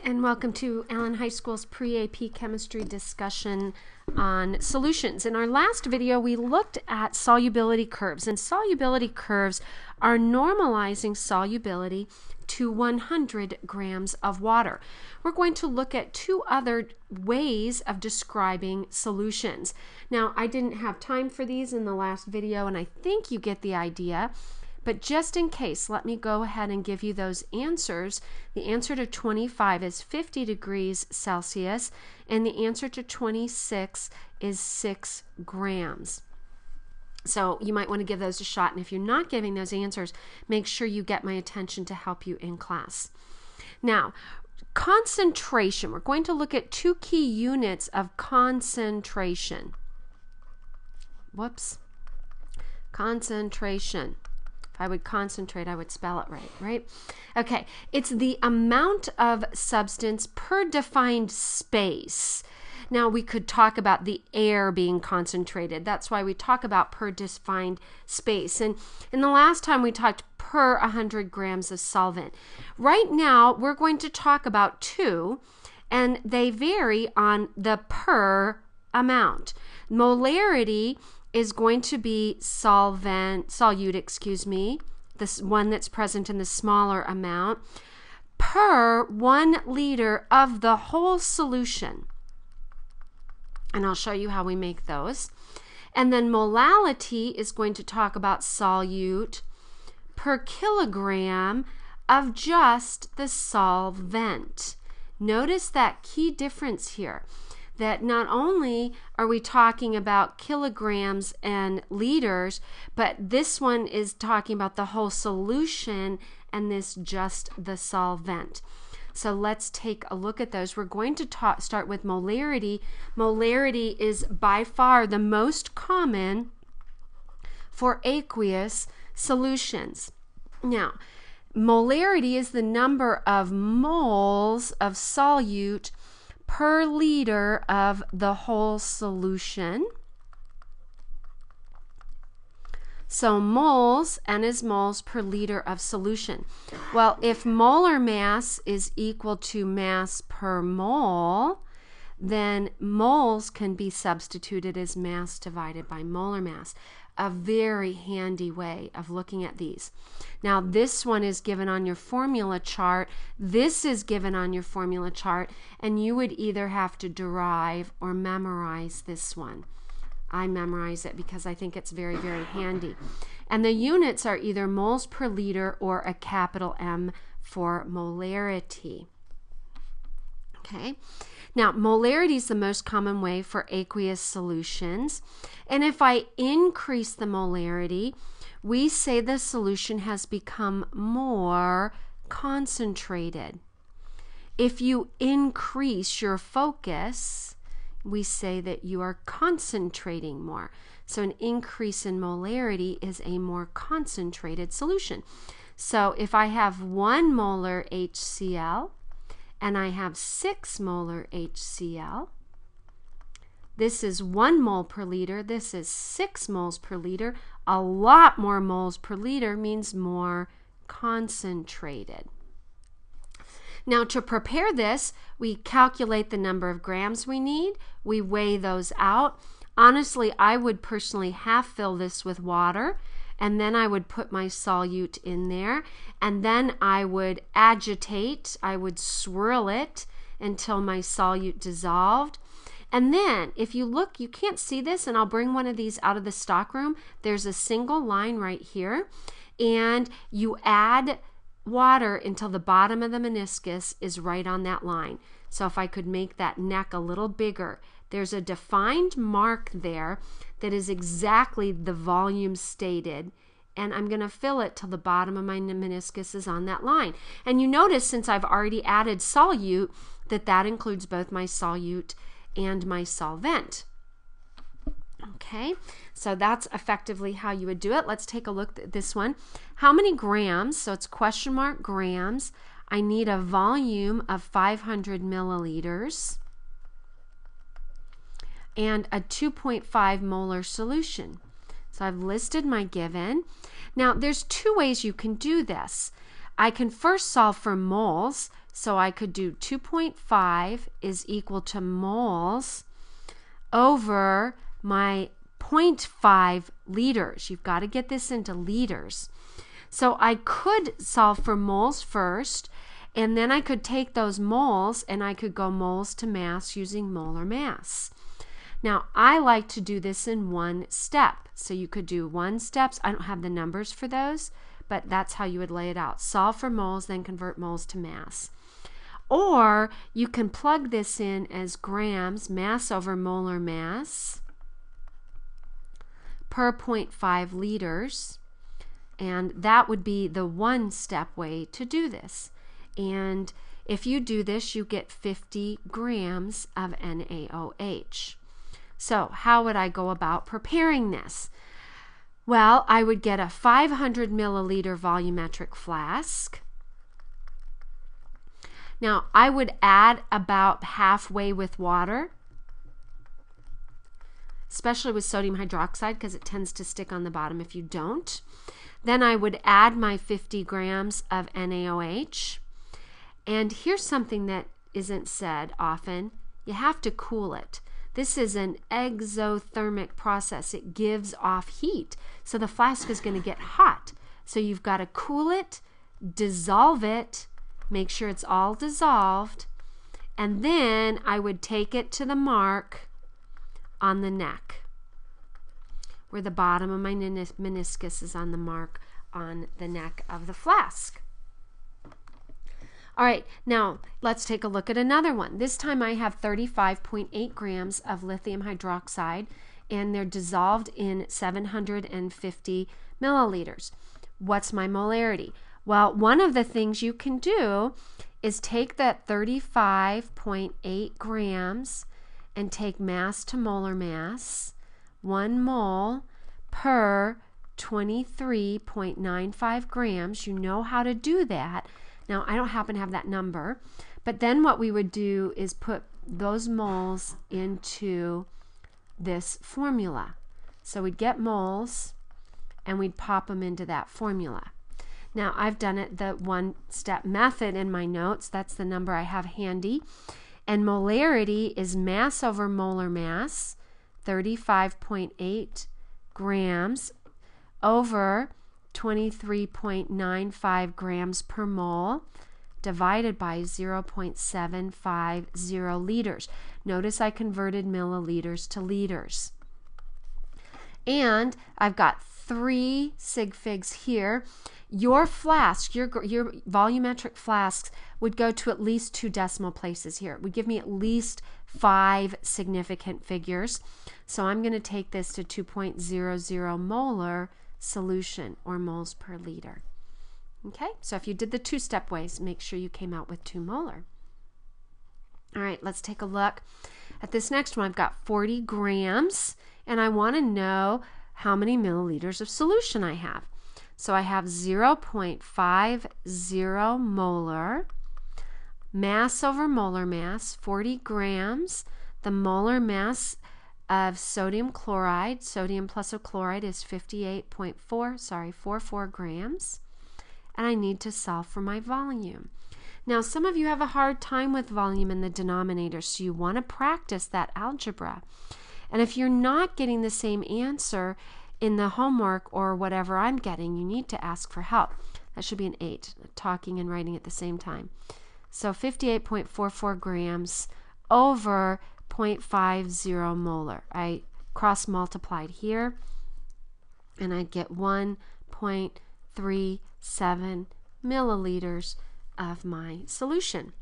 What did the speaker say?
and welcome to Allen High School's Pre-AP chemistry discussion on solutions. In our last video, we looked at solubility curves, and solubility curves are normalizing solubility to 100 grams of water. We're going to look at two other ways of describing solutions. Now, I didn't have time for these in the last video, and I think you get the idea. But just in case, let me go ahead and give you those answers. The answer to 25 is 50 degrees Celsius, and the answer to 26 is 6 grams. So you might want to give those a shot, and if you're not giving those answers, make sure you get my attention to help you in class. Now, concentration. We're going to look at two key units of concentration. Concentration. I would concentrate, I would spell it right? Okay, it's the amount of substance per defined space. Now, we could talk about the air being concentrated. That's why we talk about per defined space. And in the last time, we talked per 100 grams of solvent. Right now, we're going to talk about two, and they vary on the per amount. Molarity is going to be solute, this one that's present in the smaller amount, per 1 liter of the whole solution. And I'll show you how we make those. And then molality is going to talk about solute per kilogram of just the solvent. Notice that key difference here, that not only are we talking about kilograms and liters, but this one is talking about the whole solution and this just the solvent. So let's take a look at those. We're going to start with molarity. Molarity is by far the most common for aqueous solutions. Now, molarity is the number of moles of solute per liter of the whole solution. So moles, N is moles per liter of solution. Well, if molar mass is equal to mass per mole, then moles can be substituted as mass divided by molar mass. A very handy way of looking at these. Now, this one is given on your formula chart. This is given on your formula chart, and you would either have to derive or memorize this one. I memorize it because I think it's very, very handy. And the units are either moles per liter or a capital M for molarity. Okay. Now, molarity is the most common way for aqueous solutions. And if I increase the molarity, we say the solution has become more concentrated. If you increase your focus, we say that you are concentrating more. So an increase in molarity is a more concentrated solution. So if I have 1 molar HCl, and I have 6 molar HCl. This is 1 mole per liter. This is 6 moles per liter. A lot more moles per liter means more concentrated. Now, to prepare this, we calculate the number of grams we need. We weigh those out. Honestly, I would personally half fill this with water, and then I would put my solute in there, and then I would agitate, I would swirl it until my solute dissolved. And then, if you look, you can't see this, and I'll bring one of these out of the stockroom. There's a single line right here, and you add water until the bottom of the meniscus is right on that line. So if I could make that neck a little bigger, there's a defined mark there that is exactly the volume stated, and I'm going to fill it till the bottom of my meniscus is on that line. And you notice, since I've already added solute, that includes both my solute and my solvent. Okay, so that's effectively how you would do it. Let's take a look at this one. How many grams? So it's question mark grams. I need a volume of 500 milliliters and a 2.5 molar solution. So I've listed my given. Now, there's two ways you can do this. I can first solve for moles. So I could do 2.5 is equal to moles over my 0.5 liters. You've got to get this into liters. So I could solve for moles first, and then I could take those moles and I could go moles to mass using molar mass. Now, I like to do this in one step. So you could do one steps. I don't have the numbers for those, but that's how you would lay it out. Solve for moles, then convert moles to mass. Or you can plug this in as grams, mass over molar mass, per 0.5 liters. And that would be the one-step way to do this. And if you do this, you get 50 grams of NaOH. So how would I go about preparing this? Well, I would get a 500 milliliter volumetric flask. Now, I would add about halfway with water, especially with sodium hydroxide because it tends to stick on the bottom if you don't. Then I would add my 50 grams of NaOH. And here's something that isn't said often. You have to cool it. This is an exothermic process. It gives off heat. So the flask is going to get hot. So you've got to cool it, dissolve it, make sure it's all dissolved, and then I would take it to the mark on the neck, where the bottom of my meniscus is on the mark on the neck of the flask. All right, now let's take a look at another one. This time I have 35.8 grams of lithium hydroxide, and they're dissolved in 750 milliliters. What's my molarity? Well, one of the things you can do is take that 35.8 grams and take mass to molar mass, 1 mole per 23.95 grams. You know how to do that. Now, I don't happen to have that number, but then what we would do is put those moles into this formula. So we'd get moles and we'd pop them into that formula. Now, I've done it the one-step method in my notes. That's the number I have handy. And molarity is mass over molar mass, 35.8 grams over 23.95 grams per mole divided by 0.750 liters. Notice I converted milliliters to liters. And I've got 3 sig figs here. Your flask, your volumetric flasks would go to at least 2 decimal places here. It would give me at least 5 significant figures. So I'm going to take this to 2.00 molar solution, or moles per liter. Okay, so if you did the 2-step ways, make sure you came out with 2 molar. All right, let's take a look at this next one. I've got 40 grams, and I want to know how many milliliters of solution I have. So I have 0.50 molar, mass over molar mass, 40 grams. The molar mass of sodium chloride, sodium plus a chloride, is 44 grams. And I need to solve for my volume. Now, some of you have a hard time with volume in the denominator, so you want to practice that algebra. And if you're not getting the same answer in the homework or whatever I'm getting, you need to ask for help. That should be an 8, talking and writing at the same time. So 58.44 grams over 0.50 molar. I cross multiplied here, and I get 1.37 milliliters of my solution.